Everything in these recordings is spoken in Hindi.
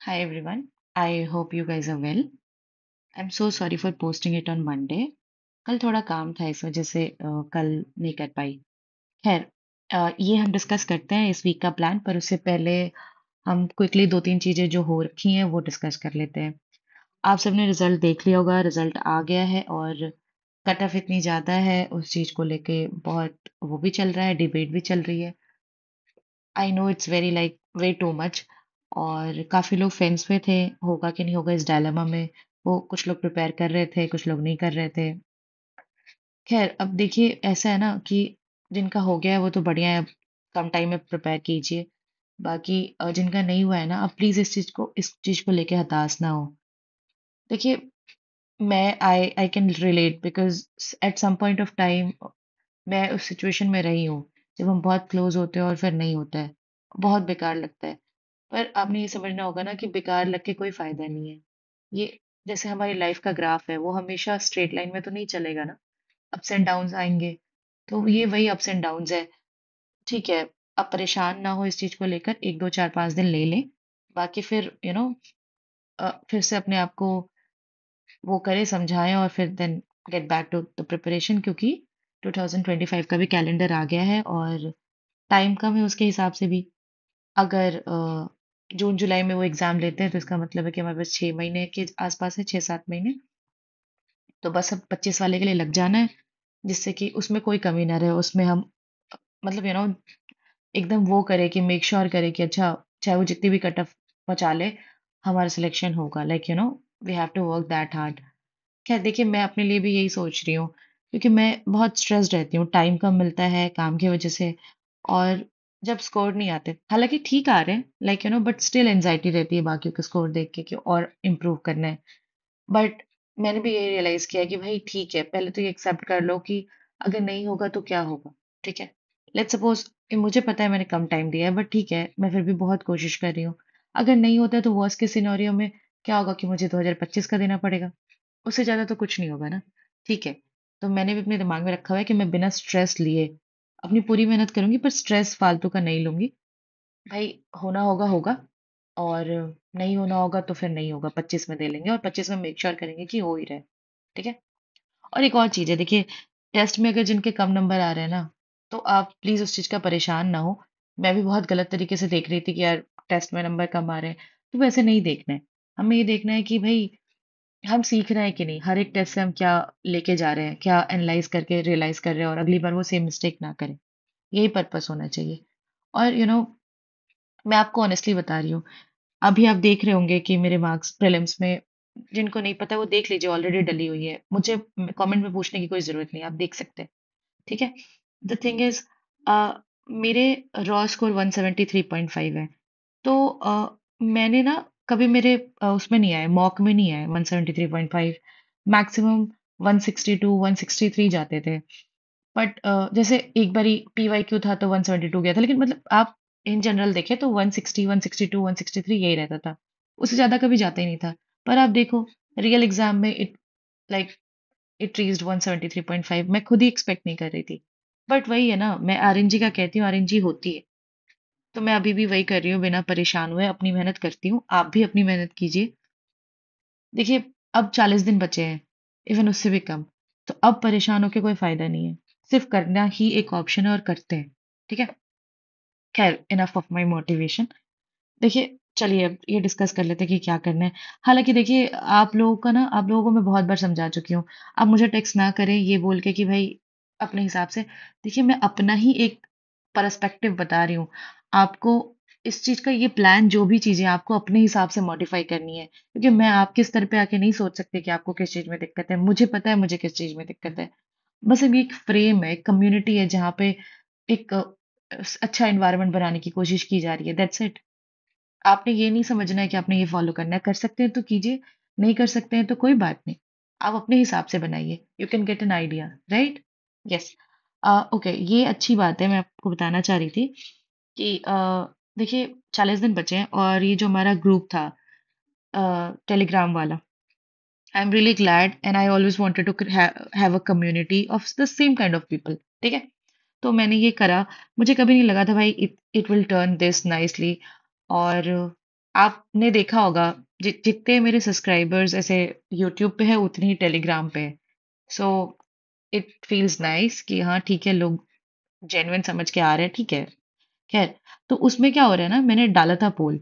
Hi everyone. I hope you guys are well. I'm so sorry for posting it on Monday. कल थोड़ा काम था इस वजह से कल नहीं कर पाई। खैर, ये हम डिस्कस करते हैं इस वीक का प्लान, पर उससे पहले हम क्विकली दो तीन चीजें जो हो रखी हैं वो डिस्कस कर लेते हैं। आप सबने रिजल्ट देख लिया होगा, रिजल्ट आ गया है और कट ऑफ इतनी ज्यादा है उस चीज को लेके बहुत वो भी चल रहा है, डिबेट भी चल रही है। I know it's very like way too much. और काफी लोग फेंस पे थे, होगा कि नहीं होगा इस डायलेमा में। वो कुछ लोग प्रिपेयर कर रहे थे, कुछ लोग नहीं कर रहे थे। खैर, अब देखिए ऐसा है ना कि जिनका हो गया है वो तो बढ़िया है, कम टाइम में प्रिपेयर कीजिए। बाकी जिनका नहीं हुआ है ना, अब प्लीज इस चीज को लेके हताश ना हो। देखिए, मैं I can relate because at some point of time मैं उस सिचुएशन में रही हूँ जब हम बहुत क्लोज होते हैं और फिर नहीं होता है। बहुत बेकार लगता है। पर आपने ये समझना होगा ना कि बेकार लग के कोई फायदा नहीं है। ये जैसे हमारी लाइफ का ग्राफ है, वो हमेशा स्ट्रेट लाइन में तो नहीं चलेगा ना। अप्स एंड डाउन्स आएंगे। तो ये वही अप्स एंड डाउन्स है। ठीक है, आप परेशान ना हो इस चीज को लेकर, एक दो चार पांच दिन ले लें। बाकी फिर फिर से अपने आप को वो करें, समझाएं और फिर then get back to the preparation, क्योंकि 2025 का भी कैलेंडर आ गया है और टाइम कम है उसके हिसाब से भी। अगर जून जुलाई में वो एग्जाम लेते हैं तो इसका मतलब है कि हमारे पास 6 महीने के आसपास है, 6 7 महीने। तो बस अब 25 वाले के लिए लग जाना है, जिससे कि उसमें कोई कमी ना रहे। उसमें हम मतलब एकदम वो करे कि मेक श्योर करे कि अच्छा, चाहे वो जितनी भी कट ऑफ पहुंचा ले, हमारा सिलेक्शन होगा। We have to work that hard. खैर देखिए, मैं अपने लिए भी यही सोच रही हूँ, क्योंकि मैं बहुत स्ट्रेस्ड रहती हूँ, टाइम कम मिलता है काम की वजह से। और जब स्कोर नहीं आते, हालांकि ठीक आ रहे हैं, बट स्टिल एंजाइटी रहती है बाकियों के स्कोर देख के कि और इम्प्रूव करना है। बट मैंने भी ये रियलाइज किया कि भाई ठीक है, पहले तो ये एक्सेप्ट कर लो कि अगर नहीं होगा तो क्या होगा। ठीक है, लेट्स सपोज, मुझे पता है मैंने कम टाइम दिया है, बट ठीक है, मैं फिर भी बहुत कोशिश कर रही हूँ। अगर नहीं होता है तो वर्स्ट के सिनेरियो में क्या होगा कि मुझे 2025 का देना पड़ेगा। उससे ज्यादा तो कुछ नहीं होगा ना। ठीक है, तो मैंने भी अपने दिमाग में रखा हुआ है कि मैं बिना स्ट्रेस लिए अपनी पूरी मेहनत करूंगी, पर स्ट्रेस फालतू का नहीं लूंगी। भाई, होना होगा होगा, और नहीं होना होगा तो फिर नहीं होगा, 25 में दे लेंगे और 25 में मेक श्योर करेंगे कि हो ही रहे। ठीक है। और एक और चीज है, देखिए, टेस्ट में अगर जिनके कम नंबर आ रहे हैं ना, तो आप प्लीज उस चीज का परेशान ना हो। मैं भी बहुत गलत तरीके से देख रही थी कि यार टेस्ट में नंबर कम आ रहे हैं। तो वैसे नहीं देखना है। हमें ये देखना है कि भाई हम सीख रहे हैं कि नहीं, हर एक टेस्ट से हम क्या लेके जा रहे हैं, क्या एनालाइज करके रियलाइज कर रहे हैं, और अगली बार वो सेम मिस्टेक ना करें। यही पर्पस होना चाहिए। और मैं आपको ऑनेस्टली बता रही हूँ, अभी आप देख रहे होंगे कि मेरे मार्क्स प्रीलिम्स में, जिनको नहीं पता वो देख लीजिए, ऑलरेडी डली हुई है। मुझे कमेंट में पूछने की कोई जरूरत नहीं, आप देख सकते हैं। ठीक है। द थिंग इज, मेरे रॉ स्कोर 173.5 है। तो मैंने ना कभी मेरे उसमें नहीं आए, मॉक में नहीं आए 173.5। मैक्सिमम 162 163 जाते थे। बट जैसे एक बारी पीवाई क्यू था तो 172 गया था, लेकिन मतलब आप इन जनरल देखें तो 160 162 163 यही रहता था। उससे ज्यादा कभी जाता ही नहीं था। पर आप देखो, रियल एग्जाम में लाइक इट रीच्ड 173.5। मैं खुद ही एक्सपेक्ट नहीं कर रही थी। बट वही है ना, मैं आरएनजी का कहती हूँ, आरएनजी होती है। तो मैं अभी भी वही कर रही हूँ, बिना परेशान हुए अपनी मेहनत करती हूँ। आप भी अपनी मेहनत कीजिए। देखिए, अब 40 दिन बचे हैं, इवन उससे भी कम। तो अब परेशान होके कोई फायदा नहीं है। सिर्फ करना ही एक ऑप्शन है और करते हैं। ठीक है। खैर, इनफ ऑफ माई मोटिवेशन। देखिए, चलिए अब ये डिस्कस कर लेते हैं कि क्या करना है। हालांकि देखिए, आप लोगों को मैं बहुत बार समझा चुकी हूँ। आप मुझे टेक्स्ट ना करें ये बोल के कि भाई अपने हिसाब से। देखिए, मैं अपना ही एक पर्सपेक्टिव बता रही हूँ आपको। इस चीज का ये प्लान, जो भी चीजें आपको अपने हिसाब से मॉडिफाई करनी है, क्योंकि मैं आपके स्तर पे आके नहीं सोच सकती कि आपको किस चीज में दिक्कत है। मुझे पता है मुझे किस चीज में दिक्कत है। बस अब ये एक फ्रेम है, एक कम्युनिटी है जहाँ पे एक अच्छा एनवायरनमेंट बनाने की कोशिश की जा रही है, दैट्स इट। आपने ये नहीं समझना है कि आपने ये फॉलो करना है। कर सकते हैं तो कीजिए, नहीं कर सकते हैं तो कोई बात नहीं। आप अपने हिसाब से बनाइए, you can get an idea, right. Yes. Okay, ये अच्छी बात है, मैं आपको बताना चाह रही थी कि देखिए, 40 दिन बचे हैं और ये जो हमारा ग्रुप था टेलीग्राम वाला, I am really glad and I always wanted to have a community of the same kind of people. ठीक है। तो मैंने ये करा। मुझे कभी नहीं लगा था भाई it it will turn this nicely. और आपने देखा होगा जितने मेरे सब्सक्राइबर्स ऐसे यूट्यूब पे है उतनी ही टेलीग्राम पे है। सो इट फील्स नाइस कि हाँ ठीक है, लोग जेन्युइन समझ के आ रहे हैं, ठीक है। खैर, तो उसमें क्या हो रहा है ना, मैंने डाला था पोल,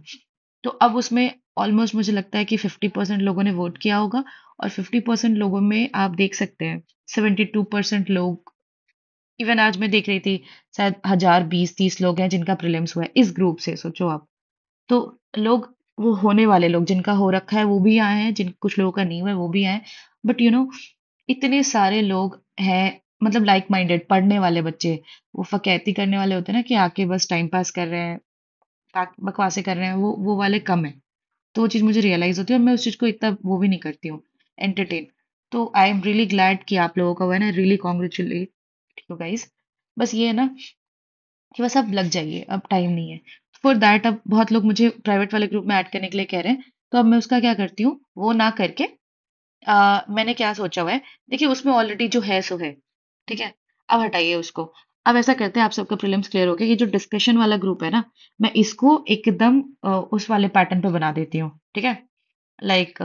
तो अब उसमें ऑलमोस्ट मुझे लगता है कि 50% लोगों ने वोट किया होगा, और 50% लोगों में आप देख सकते हैं 72% लोग, इवन आज मैं देख रही थी, शायद 1000 20 30 लोग हैं जिनका प्रीलिम्स हुआ है इस ग्रुप से, सोचो आप। तो लोग, वो होने वाले लोग जिनका हो रखा है वो भी आए हैं, जिन कुछ लोगों का नहीं हुआ है वो भी आए हैं। बट इतने सारे लोग हैं, मतलब लाइक माइंडेड पढ़ने वाले बच्चे, वो फकैती करने वाले होते हैं ना कि आके बस टाइम पास कर रहे हैं, बकवासें कर रहे हैं, वो वाले कम है। तो वो चीज़ मुझे रियलाइज होती है, और मैं उस चीज़ को इतना वो भी नहीं करती हूँ, एंटरटेन। तो आई एम रियली ग्लैड कि आप लोगों का हुआ है ना, रियली कॉन्ग्रेचुलेट यू गाइस। बस ये है ना कि बस अब लग जाइए, अब टाइम नहीं है। फॉर दैट अब बहुत लोग मुझे प्राइवेट वाले ग्रुप में ऐड करने के लिए कह रहे हैं, तो अब मैं उसका क्या करती हूँ, वो ना करके मैंने क्या सोचा हुआ है, देखिए उसमें ऑलरेडी जो है सो है, ठीक है। अब हटाइए उसको। अब ऐसा करते हैं, आप सबका प्रीलिम्स क्लियर हो गया, ये जो डिस्कशन वाला ग्रुप है ना, मैं इसको एकदम उस वाले पैटर्न पे बना देती हूँ, ठीक है। लाइक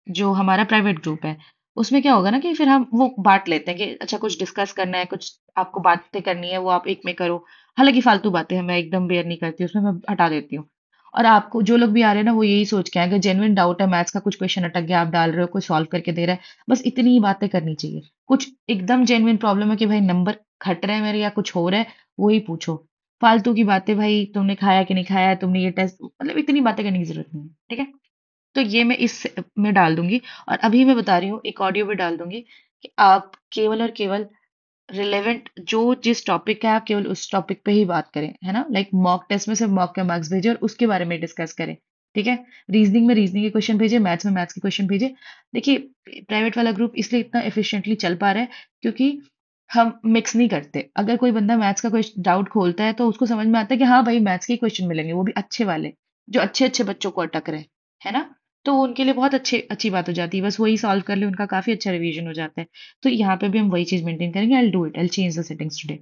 जो हमारा प्राइवेट ग्रुप है, उसमें क्या होगा ना कि फिर हम वो बांट लेते हैं कि अच्छा कुछ डिस्कस करना है, कुछ आपको बातें करनी है, वो आप एक में करो। हालांकि फालतू बातें हैं, मैं एकदम बेयर नहीं करती उसमें, मैं हटा देती हूँ। और आपको जो लोग भी आ रहे हैं ना, वो यही सोच के आए, अगर जेन्युइन डाउट है, मैथ्स का कुछ क्वेश्चन अटक गया, आप डाल रहे हो, कोई सॉल्व करके दे रहा है, बस इतनी ही बातें करनी चाहिए। कुछ एकदम जेन्युइन प्रॉब्लम है कि भाई नंबर घट रहे हैं मेरे या कुछ हो रहा है, वही पूछो। फालतू की बातें, भाई तुमने खाया कि नहीं खाया, तुमने ये टेस्ट, मतलब इतनी बातें करने की जरूरत नहीं है, ठीक है। तो ये मैं इस में डाल दूंगी, और अभी मैं बता रही हूँ एक ऑडियो भी डाल दूंगी कि आप केवल और केवल रिलेवेंट जो जिस टॉपिक का है, आप केवल उस टॉपिक पे ही बात करें, है ना। लाइक मॉक टेस्ट में सिर्फ मॉक के मार्क्स भेजिए और उसके बारे में डिस्कस करें, ठीक है। रीजनिंग में रीजनिंग के क्वेश्चन भेजिए, मैथ्स में मैथ्स के क्वेश्चन भेजिए। देखिए, प्राइवेट वाला ग्रुप इसलिए इतना एफिशिएंटली चल पा रहा है क्योंकि हम मिक्स नहीं करते। अगर कोई बंदा मैथ्स का कोई डाउट खोलता है तो उसको समझ में आता है कि हाँ भाई मैथ्स के क्वेश्चन मिलेंगे, वो भी अच्छे वाले, जो अच्छे अच्छे बच्चों को अटक रहे हैं, है ना। तो वो उनके लिए बहुत अच्छी अच्छी बात हो जाती है, बस वही सॉल्व कर ले, उनका काफी अच्छा रिवीजन हो जाता है। तो यहाँ पे भी हम वही चीज मेंटेन करेंगे, I do it, I change the settings today,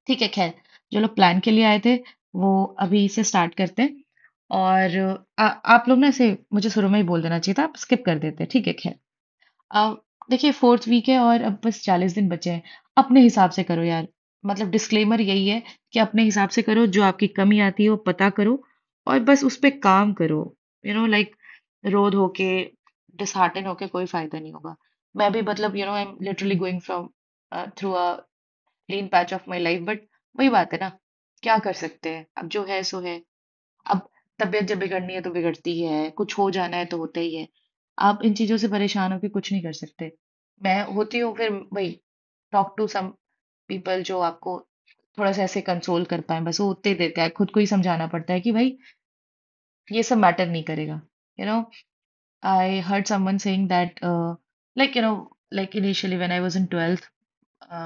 ठीक है। खैर, जो लोग प्लान के लिए आए थे वो अभी से स्टार्ट करते हैं। और आप लोग ना ऐसे, मुझे शुरू में ही बोल देना चाहिए था, आप स्किप कर देते, ठीक है। खैर, अब देखिए फोर्थ वीक है और अब बस 40 दिन बचे हैं। अपने हिसाब से करो यार, मतलब डिस्क्लेमर यही है कि अपने हिसाब से करो, जो आपकी कमी आती है वो पता करो, और बस उस पे काम करो। लाइक रोध होके, डिसहार्टन होके कोई फायदा नहीं होगा। मैं भी मतलब I am literally going from through a clean patch of my life, but वही बात है ना, क्या कर सकते हैं, अब जो है सो है। अब तबीयत जब बिगड़नी है तो बिगड़ती ही है, कुछ हो जाना है तो होता ही है। आप इन चीजों से परेशान होकर कुछ नहीं कर सकते। मैं होती हूँ फिर भाई, टॉक टू सम पीपल जो आपको थोड़ा सा ऐसे कंसोल कर पाए, बस वो उतने ही देते हैं। खुद को ही समझाना पड़ता है कि भाई ये सब मैटर नहीं करेगा। You know I heard someone saying that, like like initially when I was in 12th,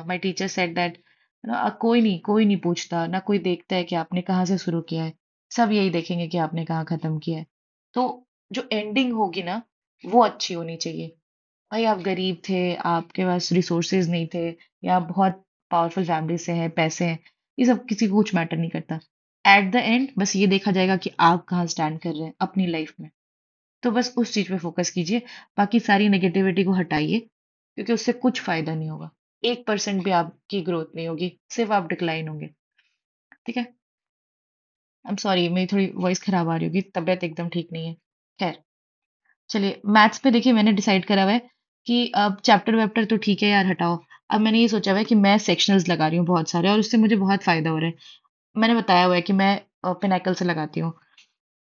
my teacher said that कोई नहीं पूछता ना, कोई देखता है कि आपने कहाँ से शुरू किया है, सब यही देखेंगे कि आपने कहाँ खत्म किया है। तो जो एंडिंग होगी ना, वो अच्छी होनी चाहिए। भाई आप गरीब थे, आपके पास रिसोर्सेज नहीं थे, या आप बहुत पावरफुल फैमिली से हैं, पैसे हैं, ये सब किसी को कुछ मैटर नहीं करता। एट द एंड बस ये देखा जाएगा कि आप कहाँ स्टैंड कर रहे हैं अपनी लाइफ में। तो बस उस चीज पे फोकस कीजिए, बाकी सारी नेगेटिविटी को हटाइए, क्योंकि उससे कुछ फायदा नहीं होगा। 1% भी आपकी ग्रोथ नहीं होगी, सिर्फ आप डिक्लाइन होंगे, ठीक है। आई एम सॉरी, मेरी थोड़ी वॉइस खराब आ रही होगी, तबीयत एकदम ठीक नहीं है। खैर, चलिए मैथ्स पे देखिए, मैंने डिसाइड करा हुआ है कि अब चैप्टर वैप्टर तो ठीक है यार, हटाओ। अब मैंने ये सोचा हुआ है कि मैं सेक्शनल्स लगा रही हूँ बहुत सारे, और उससे मुझे बहुत फायदा हो रहा है। मैंने बताया हुआ है कि मैं पिनाकल से लगाती हूँ,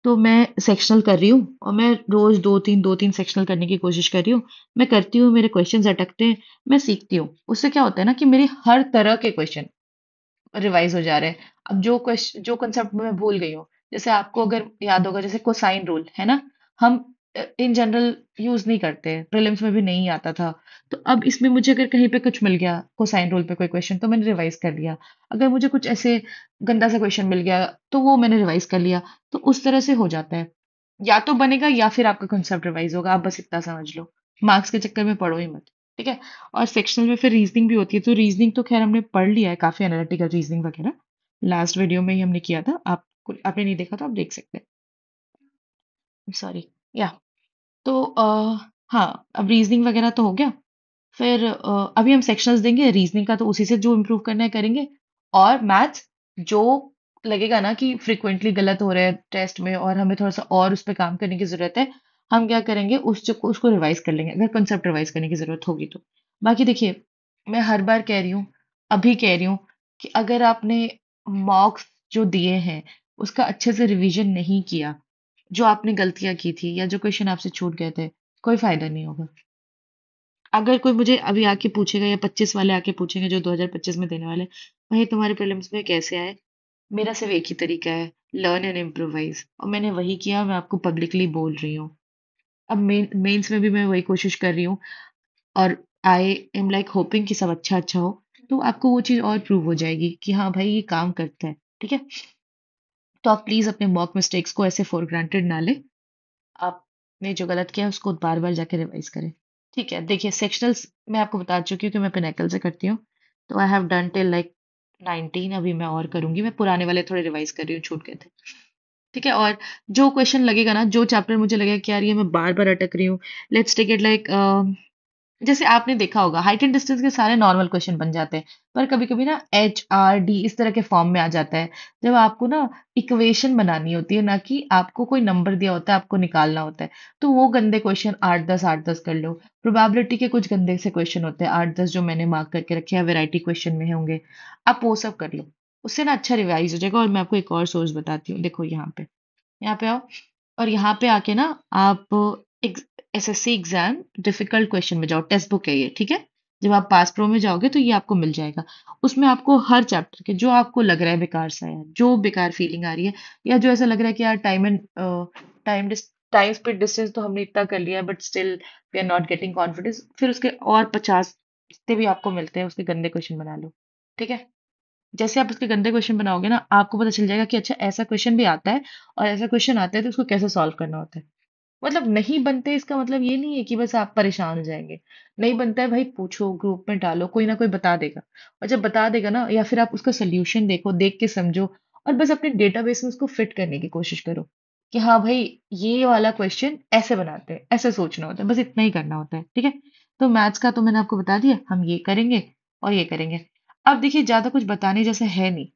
तो मैं सेक्शनल कर रही हूँ, और मैं रोज दो तीन सेक्शनल करने की कोशिश कर रही हूँ। मैं करती हूँ, मेरे क्वेश्चंस अटकते हैं, मैं सीखती हूँ। उससे क्या होता है ना कि मेरी हर तरह के क्वेश्चन रिवाइज हो जा रहे हैं। अब जो कंसेप्ट मैं भूल गई हूँ, जैसे आपको अगर याद होगा, जैसे कोसाइन रूल है ना, हम इन जनरल यूज नहीं करते, प्रीलिम्स में भी नहीं आता था। तो अब इसमें मुझे अगर कहीं पे कुछ मिल गया कोसाइन रूल पे कोई क्वेश्चन, तो मैंने रिवाइज कर लिया। अगर मुझे कुछ ऐसे गंदा सा क्वेश्चन मिल गया, तो वो मैंने रिवाइज कर लिया। तो उस तरह से हो जाता है, या तो बनेगा या फिर आपका कंसेप्ट रिवाइज होगा, आप बस इतना समझ लो। मार्क्स के चक्कर में पढ़ो ही मत, ठीक है। और सेक्शनल में फिर रीजनिंग भी होती है, तो रीजनिंग तो खैर हमने पढ़ लिया है, काफी एनालिटिकल रीजनिंग वगैरह लास्ट वीडियो में ही हमने किया था। आपको आपने नहीं देखा तो आप देख सकते हैं। सॉरी। या तो हाँ, अब रीजनिंग वगैरह तो हो गया। फिर अभी हम सेक्शंस देंगे रीजनिंग का, तो उसी से जो इम्प्रूव करना है करेंगे। और मैथ्स जो लगेगा ना कि फ्रिक्वेंटली गलत हो रहा है टेस्ट में और हमें थोड़ा सा और उस पर काम करने की जरूरत है, हम क्या करेंगे उसको रिवाइज कर लेंगे, अगर कंसेप्ट रिवाइज करने की जरूरत होगी तो। बाकी देखिए, मैं हर बार कह रही हूँ, अभी कह रही हूँ कि अगर आपने मॉक्स जो दिए हैं उसका अच्छे से रिवीजन नहीं किया, जो आपने गलतियां की थी या जो क्वेश्चन आपसे छूट गए थे, कोई फायदा नहीं होगा। अगर कोई मुझे अभी आके पूछेगा या 25 वाले आके पूछेंगे जो 2025 में देने वाले, भाई तुम्हारे प्रीलिम्स में कैसे आए, मेरा सिर्फ एक ही तरीका है, लर्न एंड इम्प्रोवाइज, और मैंने वही किया, मैं आपको पब्लिकली बोल रही हूँ। अब मेंस में भी मैं वही कोशिश कर रही हूँ, और आई एम लाइक होपिंग कि सब अच्छा अच्छा हो, तो आपको वो चीज़ और प्रूव हो जाएगी कि हाँ भाई ये काम करता है। ठीक है, तो आप प्लीज़ अपने मॉक मिस्टेक्स को ऐसे फॉर ग्रांटेड ना ले, आपने जो गलत किया उसको बार बार जाके रिवाइज करें। ठीक है, देखिए सेक्शनल्स मैं आपको बता चुकी हूँ कि मैं पिनाकल से करती हूँ, तो I have done till like 19, अभी मैं और करूंगी, मैं पुराने वाले थोड़े रिवाइज कर रही हूँ, छूट गए थे। ठीक है, और जो क्वेश्चन लगेगा ना, जो चैप्टर मुझे लगेगा कि यार ये मैं बार बार अटक रही हूँ, लेट्स टेक इट लाइक, जैसे आपने देखा होगा हाइट एंड डिस्टेंस के सारे नॉर्मल क्वेश्चन बन जाते हैं, पर कभी कभी ना HRD इस तरह के फॉर्म में आ जाता है, जब आपको ना इक्वेशन बनानी होती है, ना कि आपको कोई नंबर दिया होता है आपको निकालना होता है। तो वो गंदे क्वेश्चन 8-10 कर लो। प्रोबेबिलिटी के कुछ गंदे से क्वेश्चन होते हैं 8-10 जो मैंने मार्क करके रखे हैं, वैरायटी क्वेश्चन में होंगे, आप वो सब कर लो। उससे ना अच्छा रिवाइज हो जाएगा। और मैं आपको एक और सोर्स बताती हूँ, देखो यहाँ पे आओ, और यहाँ पे आके ना आप SSC एग्जाम डिफिकल्ट क्वेश्चन में जाओ, टेक्स्ट बुक है ये, ठीक है। जब आप पास प्रो में जाओगे तो ये आपको मिल जाएगा। उसमें आपको हर चैप्टर के जो आपको लग रहा है बेकार सा है, जो बेकार फीलिंग आ रही है, या जो ऐसा लग रहा है कि यार टाइम टाइम स्पीड डिस्टेंस तो हमने इतना कर लिया है but still we are not getting confidence, फिर उसके और 50 जितने भी आपको मिलते हैं उसके गंदे क्वेश्चन बना लो। ठीक है, जैसे आप उसके गंदे क्वेश्चन बनाओगे ना, आपको पता चल जाएगा कि अच्छा ऐसा क्वेश्चन भी आता है, और ऐसा क्वेश्चन आता है तो उसको कैसे सॉल्व करना होता है। मतलब नहीं बनते इसका मतलब ये नहीं है कि बस आप परेशान हो जाएंगे। नहीं बनता है भाई, पूछो, ग्रुप में डालो, कोई ना कोई बता देगा। और जब बता देगा ना, या फिर आप उसका सोल्यूशन देखो, देख के समझो, और बस अपने डेटाबेस में उसको फिट करने की कोशिश करो कि हाँ भाई ये वाला क्वेश्चन ऐसे बनाते हैं, ऐसे सोचना होता है, बस इतना ही करना होता है। ठीक है, तो मैथ्स का तो मैंने आपको बता दिया, हम ये करेंगे और ये करेंगे। अब देखिए ज्यादा कुछ बताने जैसे है नहीं।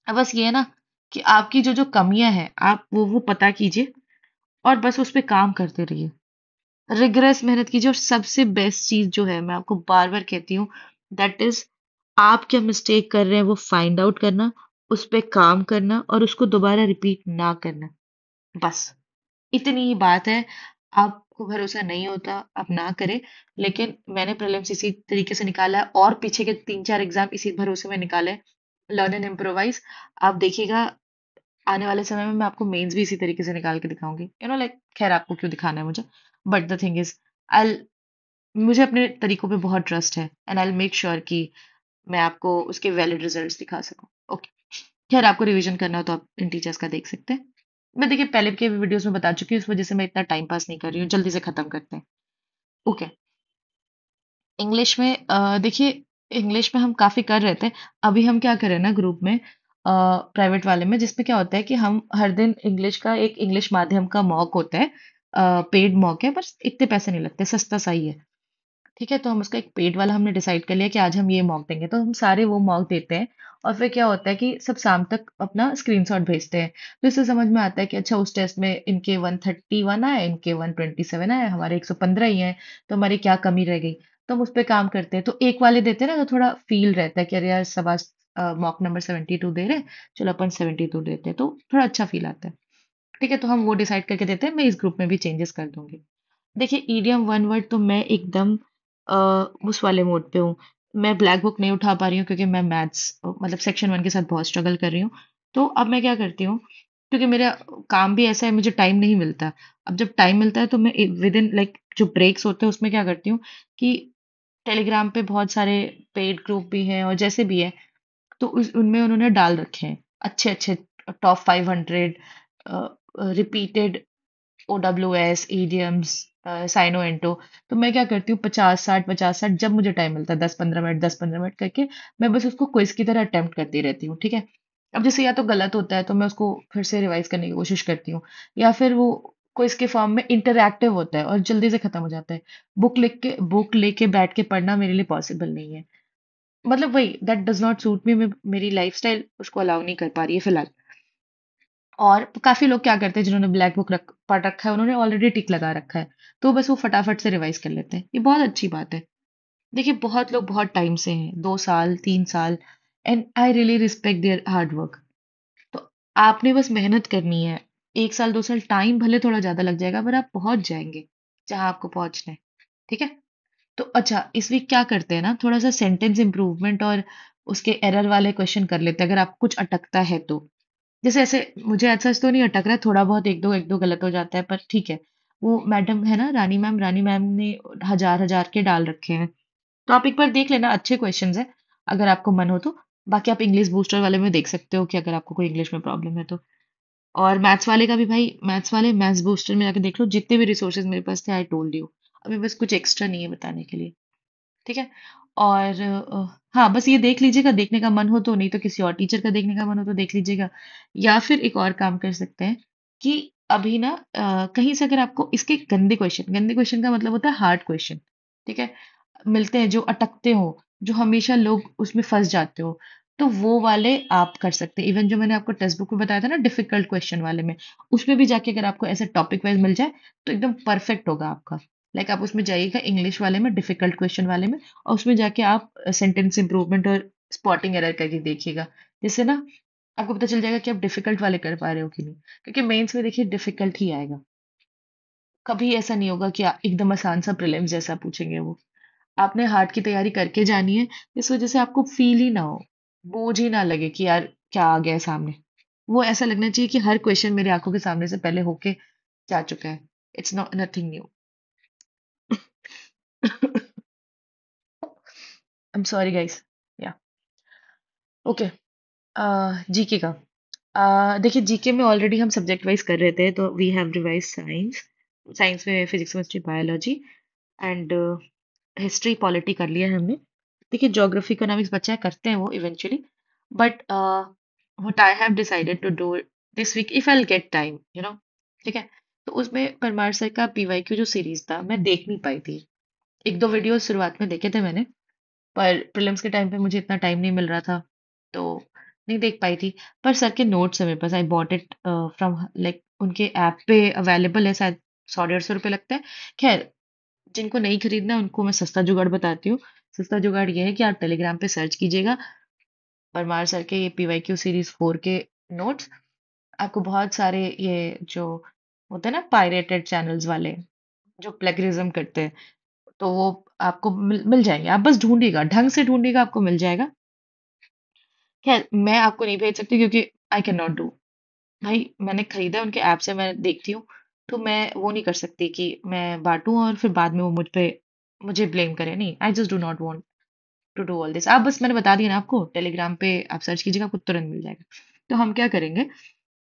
अब बस ये है ना कि आपकी जो जो कमियां हैं आप वो पता कीजिए, और बस उस पे काम करते रहिए, रिगरस मेहनत कीजिए। और सबसे बेस्ट चीज जो है, मैं आपको बार बार कहती हूँ, दैट इज, आप क्या मिस्टेक कर रहे हैं वो फाइंड आउट करना, उस पे काम करना और उसको दोबारा रिपीट ना करना, बस इतनी ही बात है। आपको भरोसा नहीं होता आप ना करें, लेकिन मैंने प्रीलिम्स इसी तरीके से निकाला है, और पीछे के 3-4 एग्जाम इसी भरोसे में निकाले हैं, लर्न एंड इम्प्रोवाइज। आप देखिएगा आने वाले समय में मैं आपको मेंस भी इसी तरीके से निकाल के दिखाऊंगी, लाइक, खैर आपको क्यों दिखाना है मुझे, बट द थिंग इज, आई मुझे अपने तरीकों पे बहुत ट्रस्ट है, एंड आई मेक श्योर कि मैं आपको उसके वैलिड रिजल्ट्स दिखा सकूं। ओके, खैर आपको रिवीजन करना हो तो आप इन टीचर्स का देख सकते हैं। मैं देखिए पहले के वीडियोस में बता चुकी हूँ, इस वजह से मैं इतना टाइम पास नहीं कर रही हूँ, जल्दी से खत्म करते हैं। ओके, इंग्लिश में देखिए, इंग्लिश में हम काफी कर रहे थे। अभी हम क्या करें ना ग्रुप में, प्राइवेट वाले में, जिसमें क्या होता है कि हम हर दिन इंग्लिश का, एक इंग्लिश माध्यम का मॉक होता है, पेड मॉक है, बस इतने पैसे नहीं लगते, सस्ता सा ही है। ठीक है, तो हम उसका एक पेड वाला हमने डिसाइड कर लिया कि आज हम ये मॉक देंगे, तो हम सारे वो मॉक देते हैं। और फिर क्या होता है कि सब शाम तक अपना स्क्रीनशॉट भेजते हैं, तो इससे समझ में आता है कि अच्छा उस टेस्ट में इनके 131 आए, इनके 127 आए, हमारे 115 ही हैं, तो हमारी क्या कमी रह गई। तो हम उस पर काम करते हैं, तो एक वाले देते हैं ना, तो थोड़ा फील रहता है कि अरे यार सब आज मॉक नंबर 72 दे रहे हैं, चलो अपन 72 देते हैं, तो थोड़ा अच्छा फील आता है। ठीक है, तो हम वो डिसाइड करके देते हैं, मैं इस ग्रुप में भी चेंजेस कर दूंगी। देखिए ईडीएम वन वर्ड तो मैं एकदम उस वाले मोड पे हूँ। मैं ब्लैक बुक नहीं उठा पा रही हूँ क्योंकि मैं मैथ्स मतलब सेक्शन 1 के साथ बहुत स्ट्रगल कर रही हूँ। तो अब मैं क्या करती हूँ, क्योंकि मेरा काम भी ऐसा है, मुझे टाइम नहीं मिलता। अब जब टाइम मिलता है तो मैं विद इन लाइक जो ब्रेक्स होते हैं उसमें क्या करती हूँ कि टेलीग्राम पे बहुत सारे पेड ग्रुप भी हैं और जैसे भी है, तो उनमें उन्होंने डाल रखे हैं अच्छे अच्छे top 500 repeated OWS, EDMs, syno anto. तो मैं क्या करती हूँ, 50-60 जब मुझे टाइम मिलता है, 10-15 मिनट 10-15 मिनट करके, मैं बस उसको क्विज की तरह अटेम्प्ट करती रहती हूँ। ठीक है, अब जैसे या तो गलत होता है तो मैं उसको फिर से रिवाइज करने की कोशिश करती हूँ, या फिर वो क्विज के फॉर्म में इंटरैक्टिव होता है और जल्दी से खत्म हो जाता है। बुक लेके बैठ के पढ़ना मेरे लिए पॉसिबल नहीं है। मतलब वही that does not suit me, मेरी लाइफस्टाइल उसको अलाउ नहीं कर पा रही है फिलहाल। और काफी लोग क्या करते हैं जिन्होंने ब्लैक बुक पढ़ रखा है, उन्होंने ऑलरेडी टिक लगा रखा है, तो बस वो फटाफट से रिवाइज कर लेते हैं। ये बहुत अच्छी बात है। देखिए बहुत लोग बहुत टाइम से हैं, 2 साल 3 साल, and I really respect there hard work. तो आपने बस मेहनत करनी है। 1 साल 2 साल टाइम भले थोड़ा ज्यादा लग जाएगा, पर आप पहुंच जाएंगे जहां आपको पहुंचना है। ठीक है। तो अच्छा, इस वीक क्या करते हैं ना, थोड़ा सा सेंटेंस इंप्रूवमेंट और उसके एरर वाले क्वेश्चन कर लेते हैं, अगर आपको कुछ अटकता है तो। जैसे ऐसे मुझे ऐसा तो नहीं अटक रहा है, थोड़ा बहुत एक दो गलत हो जाता है, पर ठीक है। वो मैडम है ना, रानी मैम ने हजार हजार के डाल रखे हैं, तो आप एक बार देख लेना, अच्छे क्वेश्चंस है, अगर आपको मन हो तो। बाकी आप इंग्लिश बूस्टर वाले में देख सकते हो कि अगर आपको कोई इंग्लिश में प्रॉब्लम है तो। और मैथ्स वाले का भी भाई, मैथ्स बूस्टर में जाके देख लो, जितने भी रिसोर्सेज मेरे पास थे आई टोल्ड यू। अभी बस कुछ एक्स्ट्रा नहीं है बताने के लिए। ठीक है। और हाँ, बस ये देख लीजिएगा, देखने का मन हो तो, नहीं तो किसी और टीचर का देखने का मन हो तो देख लीजिएगा। या फिर एक और काम कर सकते हैं कि अभी ना कहीं से अगर आपको इसके गंदे क्वेश्चन का मतलब होता है हार्ड क्वेश्चन, ठीक है, मिलते हैं जो अटकते हो, जो हमेशा लोग उसमें फंस जाते हो, तो वो वाले आप कर सकते हैं। इवन जो मैंने आपको टेक्स्ट बुक में बताया था ना डिफिकल्ट क्वेश्चन वाले में, उसमें भी जाके अगर आपको ऐसे टॉपिक वाइज मिल जाए तो एकदम परफेक्ट होगा आपका। लाइक आप उसमें जाइएगा इंग्लिश वाले में, डिफिकल्ट क्वेश्चन वाले में, और उसमें जाके आप सेंटेंस इंप्रूवमेंट और स्पॉटिंग एरर करके देखिएगा। जिससे ना आपको पता चल जाएगा कि आप डिफिकल्ट वाले कर पा रहे हो कि नहीं। क्योंकि मेंस में देखिए डिफिकल्ट ही आएगा, कभी ऐसा नहीं होगा कि एकदम आसान सा प्रीलिम्स जैसा पूछेंगे वो। आपने हार्ड की तैयारी करके जानी है, इस वजह से आपको फील ही ना हो, बोझ ही ना लगे कि यार क्या आ गया है सामने। वो ऐसा लगना चाहिए कि हर क्वेश्चन मेरे आंखों के सामने से पहले होके जा चुका है। It's not nothing new. I am sorry guys. या ओके। जीके का, देखिए जीके में ऑलरेडी हम सब्जेक्ट वाइज कर रहे थे, तो we have revise science. Science में physics chemistry biology and history polity कर लिया है हमने। देखिए ज्योग्राफी इकोनॉमिक्स बच्चा है, करते हैं वो eventually, but what I have decided to do this week if I get time, ठीक है। तो उसमें परमार सर का पीवाईक्यू जो सीरीज था मैं देख नहीं पाई थी। एक दो वीडियो शुरुआत में देखे थे मैंने, पर प्रीलिम्स के टाइम पे मुझे इतना टाइम नहीं मिल रहा था, तो नहीं देख पाई थी। पर सर के नोट्स है मेरे पास, I bought it from, like उनके ऐप पे अवेलेबल है शायद, 100 150 रुपये लगता है। खैर, जिनको नहीं खरीदना है, उनको मैं सस्ता जुगाड़ बताती हूँ। सस्ता जुगाड़ ये है कि आप टेलीग्राम पे सर्च कीजिएगा परमार सर के ये पीवाईक्यू सीरीज 4 के नोट्स। आपको बहुत सारे ये जो होते हैं ना पायरेटेड चैनल्स वाले, जो प्लेगरिज्म करते हैं, तो वो आपको मिल जाएंगे। आप बस ढूंढिएगा, ढंग से ढूंढिएगा, आपको मिल जाएगा। खैर, मैं आपको नहीं भेज सकती क्योंकि आई कैन नॉट डू। भाई मैंने खरीदा है उनके ऐप से, मैं देखती हूँ, तो मैं वो नहीं कर सकती कि मैं बांटूं और फिर बाद में वो मुझे ब्लेम करे। नहीं, I just do not want to do all this. आप बस, मैंने बता दिया ना आपको, टेलीग्राम पे आप सर्च कीजिएगा, आपको तुरंत मिल जाएगा। तो हम क्या करेंगे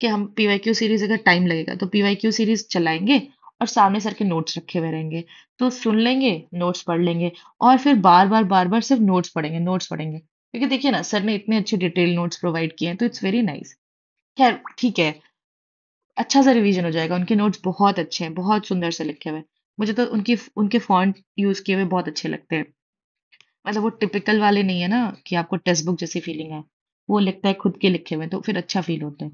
कि हम पीवाईक्यू सीरीज, अगर टाइम लगेगा तो पीवाईक्यू सीरीज चलाएंगे और सामने सर के नोट्स रखे हुए रहेंगे, तो सुन लेंगे, नोट्स पढ़ लेंगे, और फिर बार बार सिर्फ नोट्स पढ़ेंगे, क्योंकि देखिए ना सर ने इतने अच्छे डिटेल नोट्स प्रोवाइड किए हैं, तो इट्स वेरी नाइस। खैर ठीक है, अच्छा सा रिवीजन हो जाएगा। उनके नोट्स बहुत अच्छे हैं, बहुत सुंदर से लिखे हुए। मुझे तो उनके फॉन्ट यूज किए हुए बहुत अच्छे लगते हैं। मतलब वो टिपिकल वाले नहीं है ना कि आपको टेक्स्ट बुक जैसी फीलिंग है, वो लगता है खुद के लिखे हुए, तो फिर अच्छा फील होता है।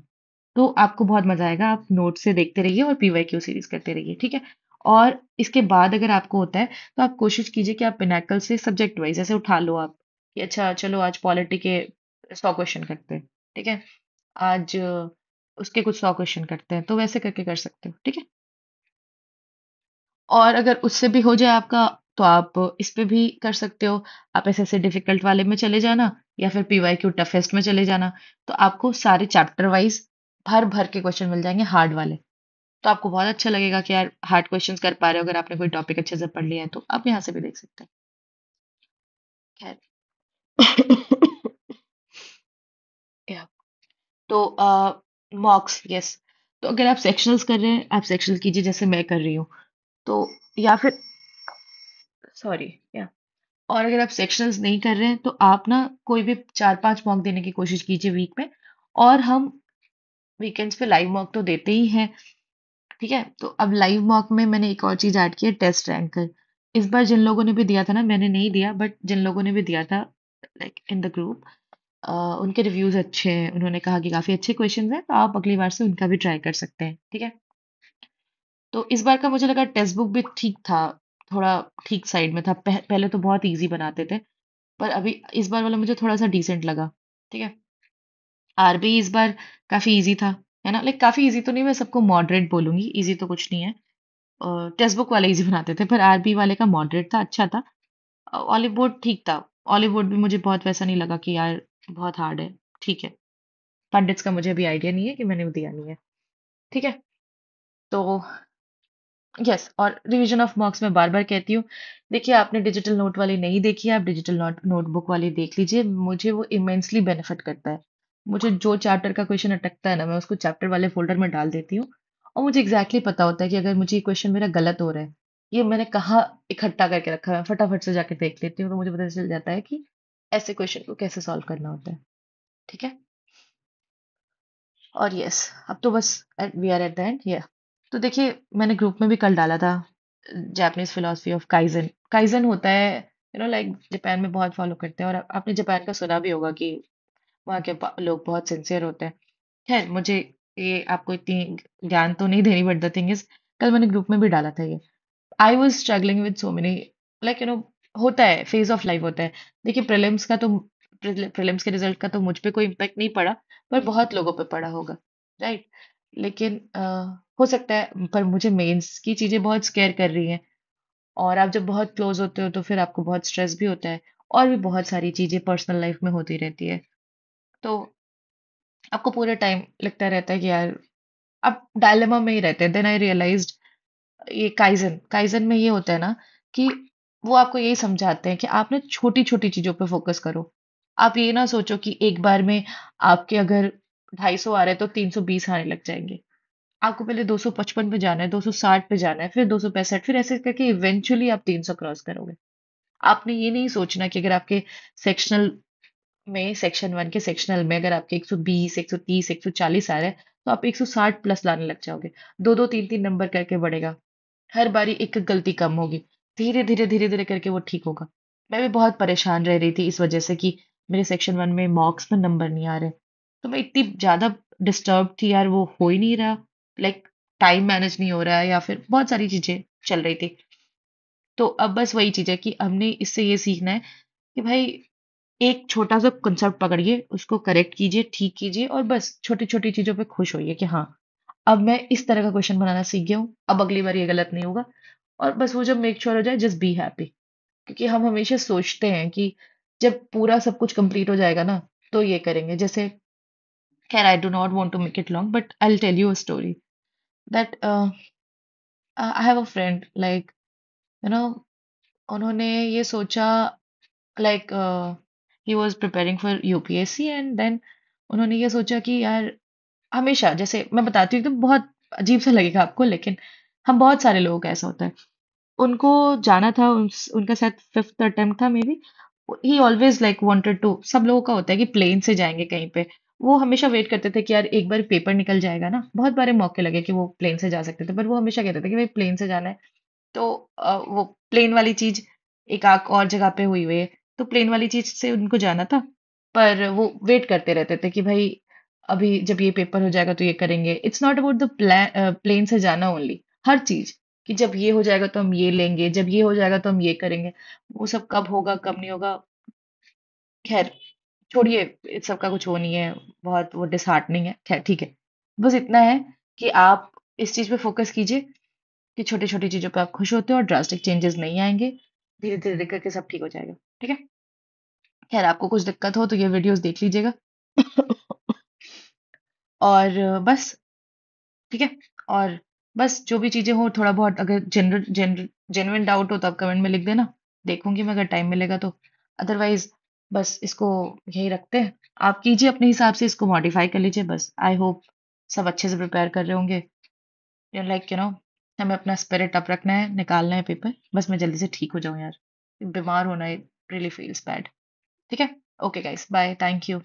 तो आपको बहुत मजा आएगा, आप नोट से देखते रहिए और पीवाईक्यू सीरीज करते रहिए, ठीक है। और इसके बाद अगर आपको होता है तो आप कोशिश कीजिए कि आप पिनाकल से सब्जेक्ट वाइज ऐसे उठा लो आप, कि अच्छा चलो आज पॉलिटी के 100 क्वेश्चन करते हैं, ठीक है, आज उसके कुछ 100 क्वेश्चन करते हैं, तो वैसे करके कर सकते हो, ठीक है। और अगर उससे भी हो जाए आपका, तो आप इस पे भी कर सकते हो। आप ऐसे ऐसे डिफिकल्ट वाले में चले जाना, या फिर पीवाईक्यू टफेस्ट में चले जाना, तो आपको सारे चैप्टर वाइज भर भर के क्वेश्चन मिल जाएंगे हार्ड वाले। तो आपको बहुत अच्छा लगेगा कि यार हार्ड क्वेश्चंस कर पा रहे हो, अगर आपने कोई टॉपिक अच्छे से पढ़ लिया है तो आप यहाँ से भी देख सकते हैं। खैर या, तो मॉक्स, यस। तो अगर आप सेक्शनल्स कर रहे हैं, आप सेक्शनल कीजिए जैसे मैं कर रही हूँ, तो या फिर सॉरी, या, और अगर आप सेक्शनल्स नहीं कर रहे हैं तो आप ना कोई भी 4 5 मॉक देने की कोशिश कीजिए वीक में। और हम वीकेंड्स पे लाइव मॉक तो देते ही हैं, ठीक है, तो अब लाइव मॉक में मैंने एक और चीज ऐड की है, टेस्ट रैंकर। इस बार जिन लोगों ने भी दिया था ना, मैंने नहीं दिया, बट जिन लोगों ने भी दिया था लाइक इन द ग्रुप, उनके रिव्यूज अच्छे हैं, उन्होंने कहा कि काफी अच्छे क्वेश्चंस हैं, तो आप अगली बार से उनका भी ट्राई कर सकते हैं, ठीक है। तो इस बार का मुझे लगा टेक्स्ट बुक भी ठीक था, थोड़ा ठीक साइड में था। पहले तो बहुत इजी बनाते थे, पर अभी इस बार वाला मुझे थोड़ा सा डिसेंट लगा, ठीक है। आरबी इस बार काफी इजी था, है ना, लाइक काफी इजी तो नहीं, मैं सबको मॉडरेट बोलूंगी, इजी तो कुछ नहीं है। टेक्स्ट बुक वाले इजी बनाते थे, पर आरबी वाले का मॉडरेट था, अच्छा था। ऑलिव बोर्ड ठीक था। ऑलिव बोर्ड भी मुझे बहुत वैसा नहीं लगा कि यार बहुत हार्ड है, ठीक है। पंडित्स का मुझे अभी आइडिया नहीं है कि मैंने वो दिया नहीं है, ठीक है। तो यस, और रिवीजन ऑफ मार्क्स में बार बार कहती हूँ, देखिए आपने डिजिटल नोट वाली नहीं देखी है, आप डिजिटल नोटबुक वाली देख लीजिए, मुझे वो इमेंसली बेनिफिट करता है। मुझे जो चैप्टर का क्वेश्चन अटकता है ना, मैं उसको चैप्टर वाले फोल्डर में डाल देती हूँ, और मुझे एग्जैक्टली पता होता है कि अगर मुझे ये क्वेश्चन मेरा गलत हो रहा है, ये मैंने कहाँ इकट्ठा करके रखा है, फटाफट से जाके देख लेती हूँ, तो मुझे पता चल जाता है कि ऐसे क्वेश्चन को कैसे सॉल्व करना होता है, ठीक है। और यस, अब तो बस we are at the end, या तो देखिए मैंने ग्रुप में भी कल डाला था, Japanese philosophy of kaizen. Kaizen होता है, लाइक जापान में बहुत फॉलो करते हैं, और आपने जापान का सुना भी होगा कि वहाँ के लोग बहुत सिंसियर होते हैं। खैर, मुझे ये आपको इतनी ज्ञान तो नहीं देनी, बट द थिंग इज, कल मैंने ग्रुप में भी डाला था ये। I was struggling with so many, like होता है, फेज ऑफ लाइफ होता है। देखिए प्रीलिम्स के रिजल्ट का तो मुझ पे कोई इम्पेक्ट नहीं पड़ा, पर बहुत लोगों पे पड़ा होगा, राइट। लेकिन हो सकता है, पर मुझे मेंस की चीजें बहुत स्केयर कर रही हैं, और आप जब बहुत क्लोज होते हो तो फिर आपको बहुत स्ट्रेस भी होता है, और भी बहुत सारी चीजें पर्सनल लाइफ में होती रहती है। तो आपको पूरे टाइम लगता रहता है कि यार, आप डायलेमा में ही रहते हैं। देन आई रियलाइज्ड, ये काइजन काइजन में ये होता है ना कि वो आपको यही समझाते हैं कि आप ना छोटी छोटी चीजों पे फोकस करो। आप ये ना सोचो कि एक बार में आपके अगर 250 आ रहे हैं तो 320 आने लग जाएंगे। आपको पहले 255 पे जाना है, 260 पे जाना है, फिर 265, फिर ऐसे करके इवेंचुअली आप 300 क्रॉस करोगे। आपने ये नहीं सोचना कि अगर आपके सेक्शनल सेक्शन वन के सेक्शनल में अगर आपके 120, 130, 140 आ रहे हैं, तो आप 160 प्लस लाने लग जाओगे। दो दो तीन तीन नंबर करके बढ़ेगा, हर बारी एक एक गलती कम होगी, धीरे धीरे करके वो ठीक होगा। मैं भी बहुत परेशान रह रही थी इस वजह से कि मेरे सेक्शन वन में मॉक्स में नंबर नहीं आ रहे, तो मैं इतनी ज्यादा डिस्टर्ब थी यार, वो हो ही नहीं रहा, लाइक टाइम मैनेज नहीं हो रहा है, या फिर बहुत सारी चीजें चल रही थी। तो अब बस वही चीज है कि हमने इससे ये सीखना है कि भाई, एक छोटा सा कंसेप्ट पकड़िए, उसको करेक्ट कीजिए, ठीक कीजिए, और बस छोटी छोटी चीजों पे खुश होइए कि हाँ, अब मैं इस तरह का क्वेश्चन बनाना सीख गया हूँ, अब अगली बार ये गलत नहीं होगा। और बस वो जब मेक श्योर हो जाए, जस्ट बी हैप्पी। क्योंकि हम हमेशा सोचते हैं कि जब पूरा सब कुछ कंप्लीट हो जाएगा ना, तो ये करेंगे, जैसे, खैर I do not want to make it long, but I will tell you a story that I have a friend, like, you know उन्होंने ये सोचा, like he was preparing for UPSC, and then उन्होंने ये सोचा कि यार, हमेशा जैसे मैं बताती हूँ तो बहुत अजीब सा लगेगा आपको, लेकिन हम बहुत सारे लोगों का ऐसा होता है। उनको जाना था, उनका शायद फिफ्थ अटेम्प्ट था maybe. He always like wanted to, सब लोगों का होता है कि प्लेन से जाएंगे कहीं पे। वो हमेशा वेट करते थे कि यार एक बार पेपर निकल जाएगा ना, बहुत बारे मौके लगे कि वो प्लेन से जा सकते थे, पर वो हमेशा कहते थे कि भाई प्लेन से जाना है। तो वो प्लेन वाली चीज एक आक और जगह पे हुई हुई है, तो प्लेन वाली चीज से उनको जाना था। पर वो वेट करते रहते थे कि भाई, अभी जब ये पेपर हो जाएगा तो ये करेंगे। It's not about the plane से जाना ओनली, हर चीज, कि जब ये हो जाएगा तो हम ये लेंगे, जब ये हो जाएगा तो हम ये करेंगे। वो सब कब होगा कब नहीं होगा, खैर छोड़िए, इस सब का कुछ वो नहीं है, बहुत वो डिसहार्टनिंग है, खैर ठीक है। बस इतना है कि आप इस चीज पे फोकस कीजिए कि छोटी छोटी चीजों पे आप खुश होते हो, और ड्रास्टिक चेंजेस नहीं आएंगे, धीरे धीरे करके सब ठीक हो जाएगा, ठीक है। खैर, आपको कुछ दिक्कत हो तो ये वीडियोस देख लीजिएगा। और बस, ठीक है। और बस जो भी चीजें हो, थोड़ा बहुत अगर जेन्युइन डाउट हो तो आप कमेंट में लिख देना, देखूंगी मैं अगर टाइम मिलेगा तो। अदरवाइज बस इसको यही रखते हैं, आप कीजिए अपने हिसाब से, इसको मॉडिफाई कर लीजिए। बस आई होप सब अच्छे से प्रिपेयर कर रहे होंगे, लाइक हमें अपना स्पिरिट अप रखना है, निकालना है पेपर, बस मैं जल्दी से ठीक हो जाऊं यार, बीमार होना रियली फील्स बैड, ठीक है। Okay guys, bye, thank you.